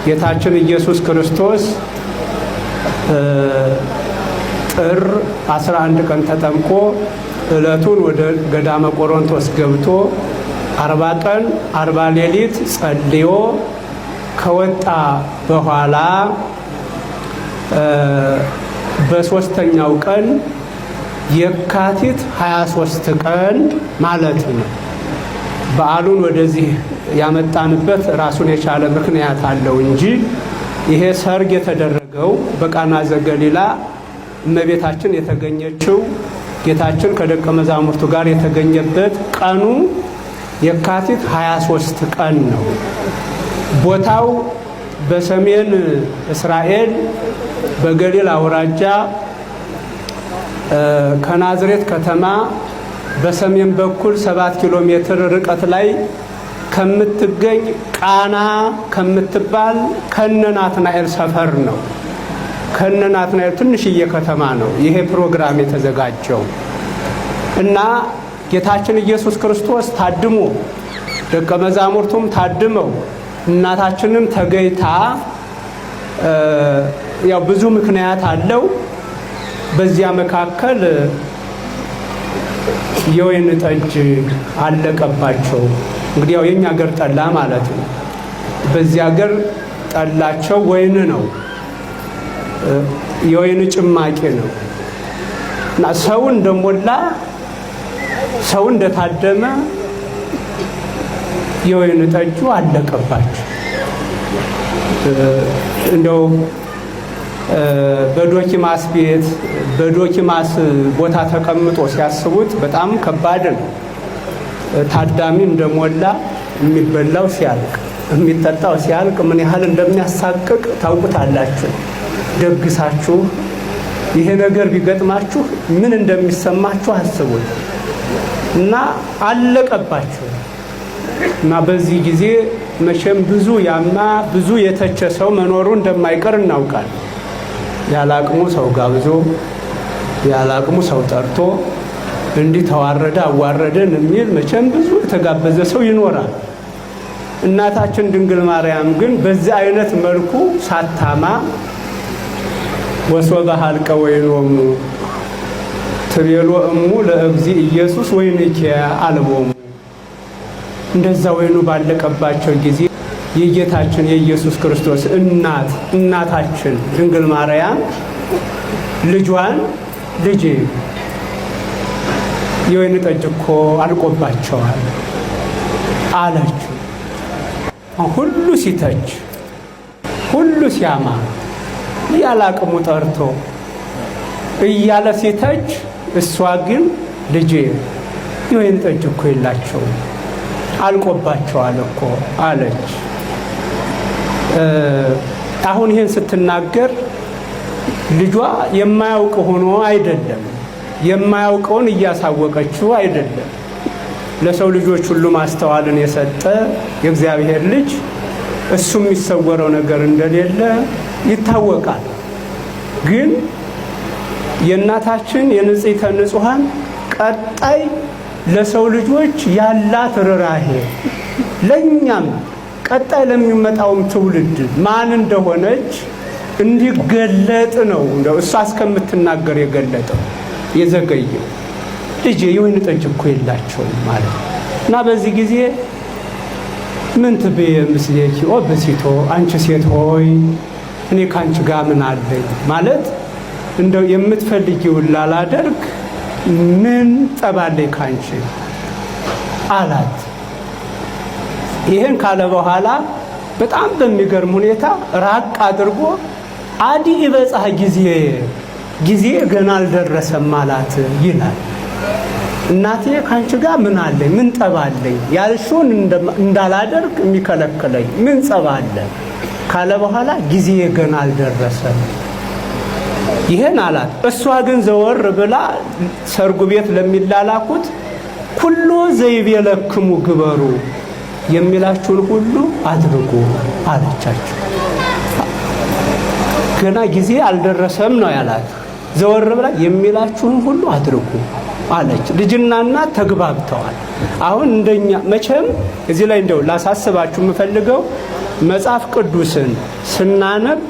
ጌታችን ኢየሱስ ክርስቶስ ጥር 11 ቀን ተጠምቆ ዕለቱን ወደ ገዳመ ቆሮንቶስ ገብቶ 40 ቀን 40 ሌሊት ጸልዮ ከወጣ በኋላ በሶስተኛው ቀን የካቲት 23 ቀን ማለት ነው። በዓሉን ወደዚህ ያመጣንበት ራሱን የቻለ ምክንያት አለው እንጂ ይሄ ሰርግ የተደረገው በቃና ዘገሊላ እመቤታችን የተገኘችው ጌታችን ከደቀ መዛሙርቱ ጋር የተገኘበት ቀኑ የካቲት 23 ቀን ነው። ቦታው በሰሜን እስራኤል በገሊላ አውራጃ ከናዝሬት ከተማ በሰሜን በኩል 7 ኪሎ ሜትር ርቀት ላይ ከምትገኝ ቃና ከምትባል ከነናትናኤል ሰፈር ነው። ከነናትናኤል ትንሽዬ ከተማ ነው ይሄ ፕሮግራም የተዘጋጀው እና ጌታችን ኢየሱስ ክርስቶስ ታድሞ ደቀ መዛሙርቱም ታድመው እናታችንም ተገይታ ያው ብዙ ምክንያት አለው። በዚያ መካከል የወይን ጠጅ አለቀባቸው። እንግዲህ ያው የኛ ሀገር ጠላ ማለት ነው። በዚያ ሀገር ጠላቸው ወይን ነው፣ የወይን ጭማቂ ነው እና ሰው እንደሞላ ሰው እንደታደመ የወይን ጠጁ አለቀባቸው። እንደው በዶኪማስ ቤት በዶኪማስ ቦታ ተቀምጦ ሲያስቡት በጣም ከባድ ነው። ታዳሚ እንደሞላ የሚበላው ሲያልቅ የሚጠጣው ሲያልቅ ምን ያህል እንደሚያሳቅቅ ታውቁታላችሁ። ደግሳችሁ ይሄ ነገር ቢገጥማችሁ ምን እንደሚሰማችሁ አስቡት። እና አለቀባችሁ እና በዚህ ጊዜ መቼም ብዙ ያማ ብዙ የተቸ ሰው መኖሩ እንደማይቀር እናውቃለን። ያላቅሙ ሰው ጋብዞ ያላቅሙ ሰው ጠርቶ እንዲህ ተዋረደ አዋረደን የሚል መቼም ብዙ የተጋበዘ ሰው ይኖራል። እናታችን ድንግል ማርያም ግን በዚህ አይነት መልኩ ሳታማ ወሶበ ሀልቀ ወይኖሙ ትቤሎ እሙ ለእግዚ ኢየሱስ ወይንኪ አልቦሙ። እንደዛ ወይኑ ባለቀባቸው ጊዜ የጌታችን የኢየሱስ ክርስቶስ እናታችን ድንግል ማርያም ልጇን ልጄ የወይን ጠጅ እኮ አልቆባቸዋል አለችው። ሁሉ ሲተች ሁሉ ሲያማ ያላቅሙ ጠርቶ እያለ ሲተች፣ እሷ ግን ልጄ የወይን ጠጅ እኮ የላቸውም አልቆባቸዋል እኮ አለች። አሁን ይህን ስትናገር ልጇ የማያውቅ ሆኖ አይደለም፣ የማያውቀውን እያሳወቀችው አይደለም። ለሰው ልጆች ሁሉ ማስተዋልን የሰጠ የእግዚአብሔር ልጅ እሱ የሚሰወረው ነገር እንደሌለ ይታወቃል። ግን የእናታችን የንጽሕተ ንጹሐን ቀጣይ ለሰው ልጆች ያላት ርኅራኄ ለእኛም ቀጣይ ለሚመጣውም ትውልድ ማን እንደሆነች እንዲገለጥ ነው። እንደው እሷ እስከምትናገር የገለጠው የዘገየው ልጄ የወይን ጠጅ እኮ የላቸውም ማለት እና በዚህ ጊዜ ምን ትቤ ምስሌኪ ኦ ብእሲቶ፣ አንቺ ሴት ሆይ እኔ ካንቺ ጋር ምን አለኝ ማለት እንደው የምትፈልጊውን ላላደርግ ምን ጠባለኝ ካንቺ አላት። ይሄን ካለ በኋላ በጣም በሚገርም ሁኔታ ራቅ አድርጎ አዲ ይበጻህ ጊዜ ገና አልደረሰም አላት ይላል። እናቴ ካንቺ ጋር ምን አለኝ ምን ጠባለኝ ያልሽውን እንዳላደርግ የሚከለክለኝ ምን ጸባለ ካለ በኋላ ጊዜ ገና አልደረሰም ይሄን አላት። እሷ ግን ዘወር ብላ ሰርጉ ቤት ለሚላላኩት ኩሉ ዘይቤለክሙ ግበሩ የሚላችሁን ሁሉ አድርጉ አለቻቸው። ገና ጊዜ አልደረሰም ነው ያላት። ዘወር ብላ የሚላችሁን ሁሉ አድርጉ አለች። ልጅና እናት ተግባብተዋል። አሁን እንደኛ መቼም እዚህ ላይ እንደው ላሳስባችሁ የምፈልገው መጽሐፍ ቅዱስን ስናነብ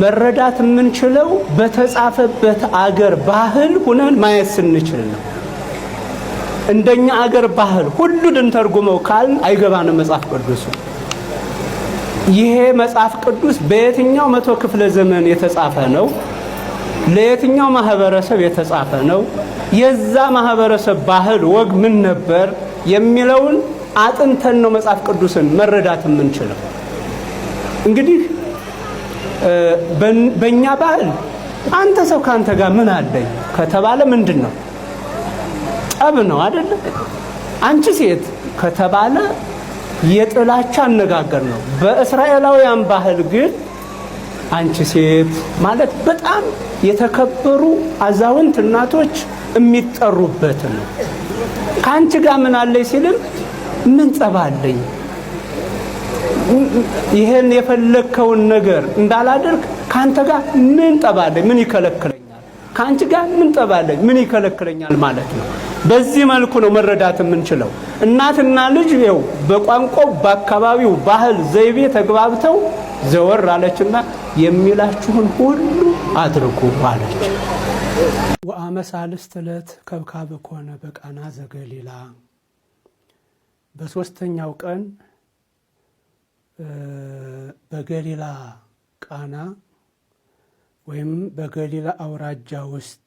መረዳት የምንችለው በተጻፈበት አገር ባህል ሁነን ማየት ስንችል ነው። እንደኛ አገር ባህል ሁሉን ተርጉመው ካልን አይገባንም መጽሐፍ ቅዱስ። ይሄ መጽሐፍ ቅዱስ በየትኛው 100 ክፍለ ዘመን የተጻፈ ነው? ለየትኛው ማህበረሰብ የተጻፈ ነው? የዛ ማህበረሰብ ባህል ወግ ምን ነበር የሚለውን አጥንተን ነው መጽሐፍ ቅዱስን መረዳት የምንችለው። እንግዲህ በእኛ ባህል አንተ ሰው ካንተ ጋር ምን አለኝ ከተባለ ምንድን ነው? ጠብ ነው አይደል? አንቺ ሴት ከተባለ የጥላቻ አነጋገር ነው። በእስራኤላውያን ባህል ግን አንቺ ሴት ማለት በጣም የተከበሩ አዛውንት እናቶች የሚጠሩበት ነው። ካንቺ ጋር ምን አለኝ ሲልም ምን ጸባለኝ፣ ይሄን የፈለከውን ነገር እንዳላደርግ ካንተ ጋር ምን ጠባለኝ፣ ምን ይከለክለኛል፣ ካንቺ ጋር ምን ጠባለኝ፣ ምን ይከለክለኛል ማለት ነው። በዚህ መልኩ ነው መረዳት የምንችለው። እናትና ልጅ ይኸው በቋንቋው በአካባቢው ባህል ዘይቤ ተግባብተው ዘወር አለችና የሚላችሁን ሁሉ አድርጉ አለች። ወአመሳልስት ዕለት ከብካብ ኮነ በቃና ዘገሊላ። በሶስተኛው ቀን በገሊላ ቃና ወይም በገሊላ አውራጃ ውስጥ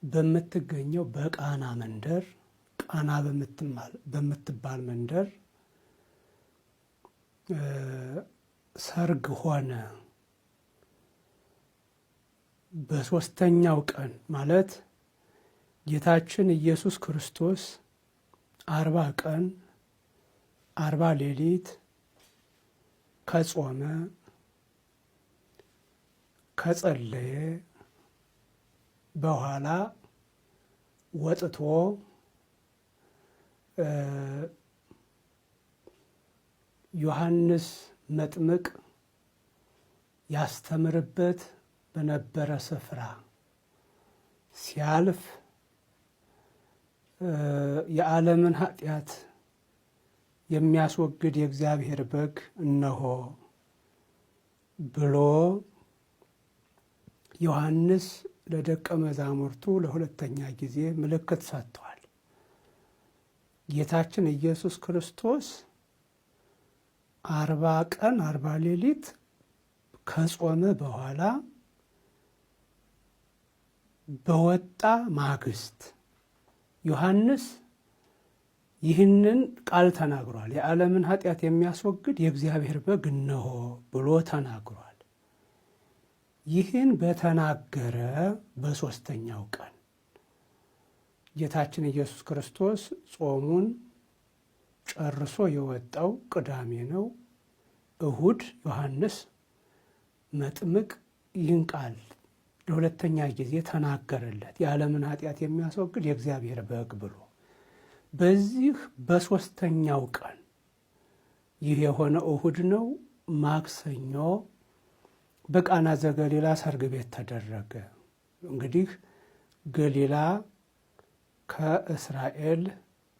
በምትገኘው በቃና መንደር፣ ቃና በምትባል መንደር ሰርግ ሆነ። በሶስተኛው ቀን ማለት ጌታችን ኢየሱስ ክርስቶስ 40 ቀን 40 ሌሊት ከጾመ ከጸለየ በኋላ ወጥቶ ዮሐንስ መጥምቅ ያስተምርበት በነበረ ስፍራ ሲያልፍ የዓለምን ኃጢአት የሚያስወግድ የእግዚአብሔር በግ እነሆ ብሎ ዮሐንስ ለደቀ መዛሙርቱ ለሁለተኛ ጊዜ ምልክት ሰጥቷል። ጌታችን ኢየሱስ ክርስቶስ 40 ቀን 40 ሌሊት ከጾመ በኋላ በወጣ ማግስት ዮሐንስ ይህንን ቃል ተናግሯል። የዓለምን ኃጢአት የሚያስወግድ የእግዚአብሔር በግ እነሆ ብሎ ተናግሯል። ይህን በተናገረ በሶስተኛው ቀን ጌታችን ኢየሱስ ክርስቶስ ጾሙን ጨርሶ የወጣው ቅዳሜ ነው። እሁድ ዮሐንስ መጥምቅ ይህን ቃል ለሁለተኛ ጊዜ ተናገረለት፣ የዓለምን ኃጢአት የሚያስወግድ የእግዚአብሔር በግ ብሎ። በዚህ በሶስተኛው ቀን ይህ የሆነ እሁድ ነው። ማክሰኞ በቃና ዘገሊላ ሰርግ ቤት ተደረገ። እንግዲህ ገሊላ ከእስራኤል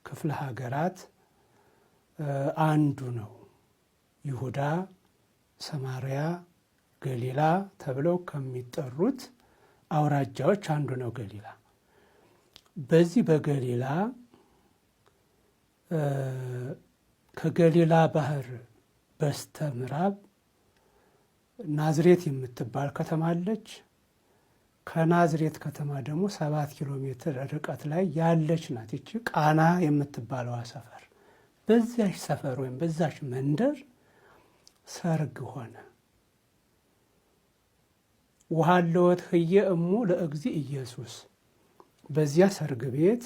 ክፍለ ሀገራት አንዱ ነው። ይሁዳ፣ ሰማርያ፣ ገሊላ ተብለው ከሚጠሩት አውራጃዎች አንዱ ነው ገሊላ። በዚህ በገሊላ ከገሊላ ባህር በስተ ምዕራብ ናዝሬት የምትባል ከተማ አለች። ከናዝሬት ከተማ ደግሞ 7 ኪሎ ሜትር ርቀት ላይ ያለች ናት ይቺ ቃና የምትባለዋ ሰፈር። በዛች ሰፈር ወይም በዛች መንደር ሰርግ ሆነ። ወሃለወት ህየ እሙ ለእግዚ ኢየሱስ። በዚያ ሰርግ ቤት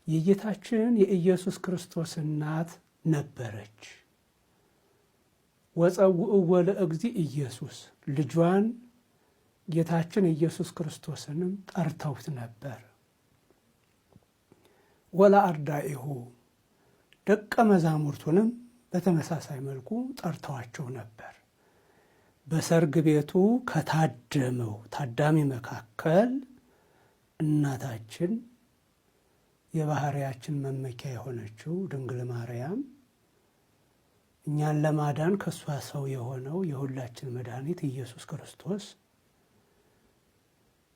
የጌታችን የኢየሱስ ክርስቶስ እናት ነበረች። ወፀውእወ ለእግዚ ኢየሱስ፣ ልጇን ጌታችን ኢየሱስ ክርስቶስንም ጠርተውት ነበር። ወላ አርዳኢሁ፣ ደቀ መዛሙርቱንም በተመሳሳይ መልኩ ጠርተዋቸው ነበር። በሰርግ ቤቱ ከታደመው ታዳሚ መካከል እናታችን የባህርያችን መመኪያ የሆነችው ድንግል ማርያም እኛን ለማዳን ከሷ ሰው የሆነው የሁላችን መድኃኒት ኢየሱስ ክርስቶስ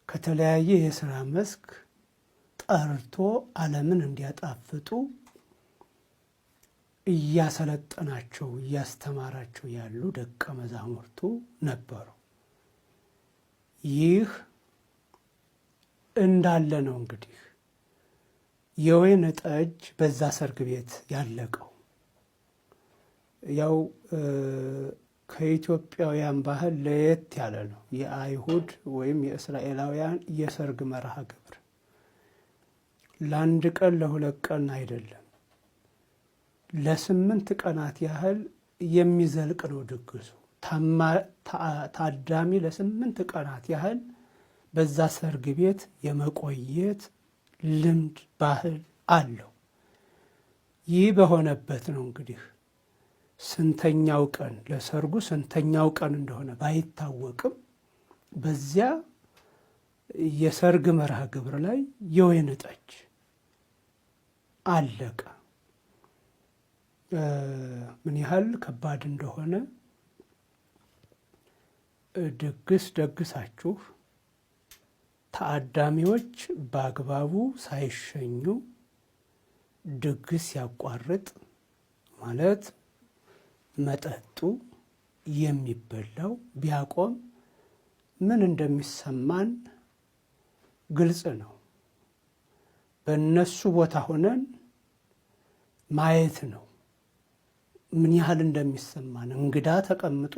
ከተለያየ የሥራ መስክ ጠርቶ ዓለምን እንዲያጣፍጡ እያሰለጠናቸው እያስተማራቸው ያሉ ደቀ መዛሙርቱ ነበሩ። ይህ እንዳለ ነው እንግዲህ የወይን ጠጅ በዛ ሰርግ ቤት ያለቀው። ያው ከኢትዮጵያውያን ባህል ለየት ያለ ነው የአይሁድ ወይም የእስራኤላውያን የሰርግ መርሃ ግብር። ለአንድ ቀን ለሁለት ቀን አይደለም፣ ለ8 ቀናት ያህል የሚዘልቅ ነው ድግሱ። ታዳሚ ለ8 ቀናት ያህል በዛ ሰርግ ቤት የመቆየት ልምድ ባህል አለው። ይህ በሆነበት ነው እንግዲህ ስንተኛው ቀን ለሰርጉ ስንተኛው ቀን እንደሆነ ባይታወቅም በዚያ የሰርግ መርሃ ግብር ላይ የወይን ጠጅ አለቀ። ምን ያህል ከባድ እንደሆነ ድግስ ደግሳችሁ ታዳሚዎች በአግባቡ ሳይሸኙ ድግስ ያቋርጥ ማለት መጠጡ የሚበላው ቢያቆም ምን እንደሚሰማን ግልጽ ነው። በእነሱ ቦታ ሆነን ማየት ነው ምን ያህል እንደሚሰማን። እንግዳ ተቀምጦ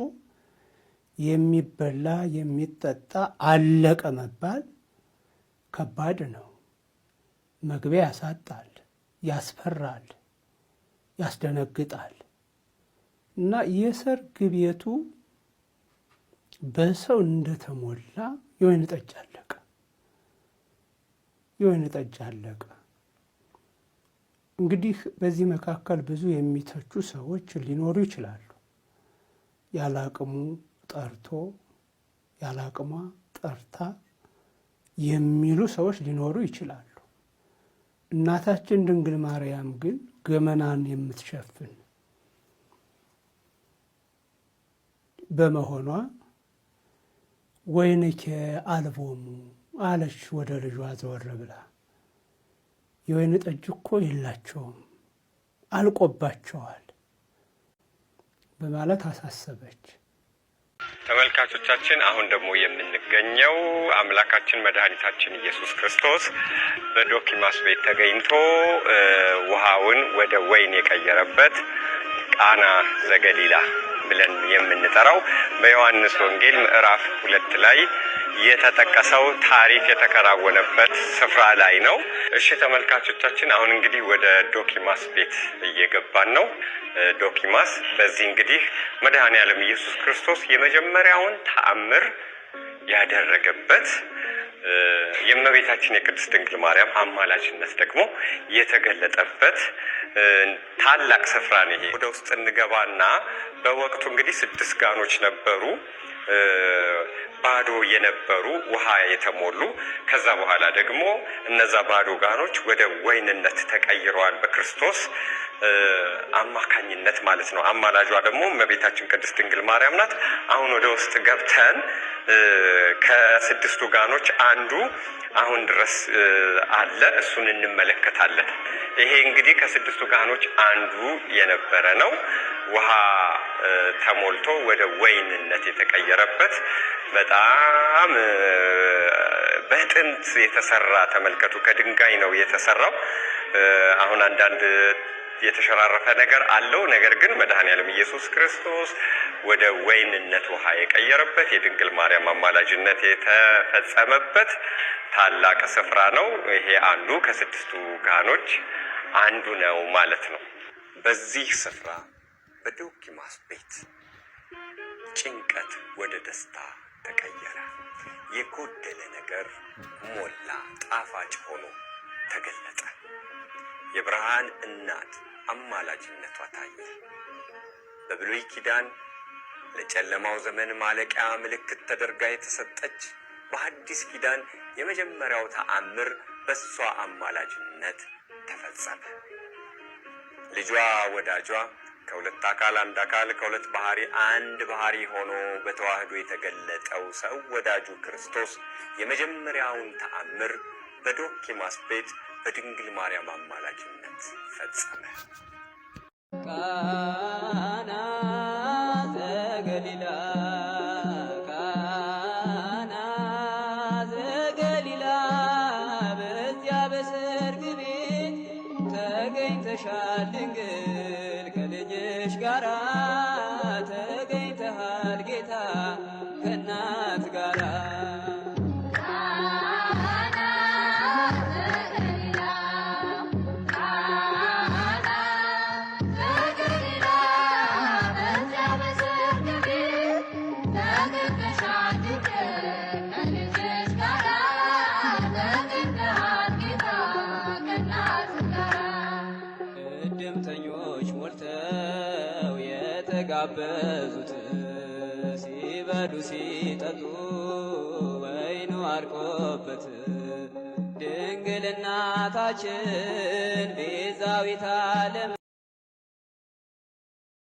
የሚበላ የሚጠጣ አለቀ መባል ከባድ ነው። መግቢያ ያሳጣል፣ ያስፈራል፣ ያስደነግጣል። እና የሰርግ ቤቱ በሰው እንደተሞላ የወይን ጠጅ አለቀ። የወይን ጠጅ አለቀ። እንግዲህ በዚህ መካከል ብዙ የሚተቹ ሰዎች ሊኖሩ ይችላሉ። ያላቅሙ ጠርቶ ያላቅሟ ጠርታ የሚሉ ሰዎች ሊኖሩ ይችላሉ። እናታችን ድንግል ማርያም ግን ገመናን የምትሸፍን በመሆኗ ወይንኬ አልቦሙ አለች ወደ ልጇ ዘወር ብላ። የወይን ጠጅ እኮ የላቸውም አልቆባቸዋል በማለት አሳሰበች። ተመልካቾቻችን አሁን ደግሞ የምንገኘው አምላካችን መድኃኒታችን ኢየሱስ ክርስቶስ በዶኪማስ ቤት ተገኝቶ ውሃውን ወደ ወይን የቀየረበት ቃና ዘገሊላ ብለን የምንጠራው በዮሐንስ ወንጌል ምዕራፍ 2 ላይ የተጠቀሰው ታሪክ የተከናወነበት ስፍራ ላይ ነው። እሺ ተመልካቾቻችን አሁን እንግዲህ ወደ ዶኪማስ ቤት እየገባን ነው። ዶኪማስ በዚህ እንግዲህ መድኃኔዓለም ኢየሱስ ክርስቶስ የመጀመሪያውን ተአምር ያደረገበት የእመቤታችን የቅድስት ድንግል ማርያም አማላጅነት ደግሞ የተገለጠበት ታላቅ ስፍራ ነው። ይሄ ወደ ውስጥ እንገባና በወቅቱ እንግዲህ 6 ጋኖች ነበሩ ባዶ የነበሩ ውሃ የተሞሉ። ከዛ በኋላ ደግሞ እነዛ ባዶ ጋኖች ወደ ወይንነት ተቀይረዋል በክርስቶስ አማካኝነት ማለት ነው። አማላጇ ደግሞ እመቤታችን ቅድስት ድንግል ማርያም ናት። አሁን ወደ ውስጥ ገብተን ከ6ቱ ጋኖች አንዱ አሁን ድረስ አለ፣ እሱን እንመለከታለን። ይሄ እንግዲህ ከ6ቱ ጋኖች አንዱ የነበረ ነው። ውሃ ተሞልቶ ወደ ወይንነት የተቀየረበት በጣም በጥንት የተሰራ ተመልከቱ። ከድንጋይ ነው የተሰራው። አሁን አንዳንድ የተሸራረፈ ነገር አለው። ነገር ግን መድኃኔዓለም ኢየሱስ ክርስቶስ ወደ ወይንነት ውሃ የቀየረበት የድንግል ማርያም አማላጅነት የተፈጸመበት ታላቅ ስፍራ ነው። ይሄ አንዱ ከ6ቱ ጋኖች አንዱ ነው ማለት ነው። በዚህ ስፍራ በዶኪማስ ቤት ጭንቀት ወደ ደስታ ተቀየረ። የጎደለ ነገር ሞላ፣ ጣፋጭ ሆኖ ተገለጠ። የብርሃን እናት አማላጅነቷ ታየ። በብሉይ ኪዳን ለጨለማው ዘመን ማለቂያ ምልክት ተደርጋ የተሰጠች፣ በሐዲስ ኪዳን የመጀመሪያው ተአምር በሷ አማላጅነት ተፈጸመ። ልጇ ወዳጇ ከሁለት አካል አንድ አካል ከሁለት ባህሪ አንድ ባህሪ ሆኖ በተዋህዶ የተገለጠው ሰው ወዳጁ ክርስቶስ የመጀመሪያውን ተአምር በዶኪማስ ቤት በድንግል ማርያም አማላጅነት ፈጸመ። ቃና ዘገሊላ ቃና ዘገሊላ በዚያ በሰርግ ቤት ተገኝተሻል ድንግል ከልጅሽ ጋራ ተገኝተሃል ጌታ ከእናት ጋራ እድምተኞች ሞልተው የተጋበዙት ሲበሉ ሲጠጡ ወይኑ አልቆበት ድንግል እናታችን ቤዛዊተ ዓለም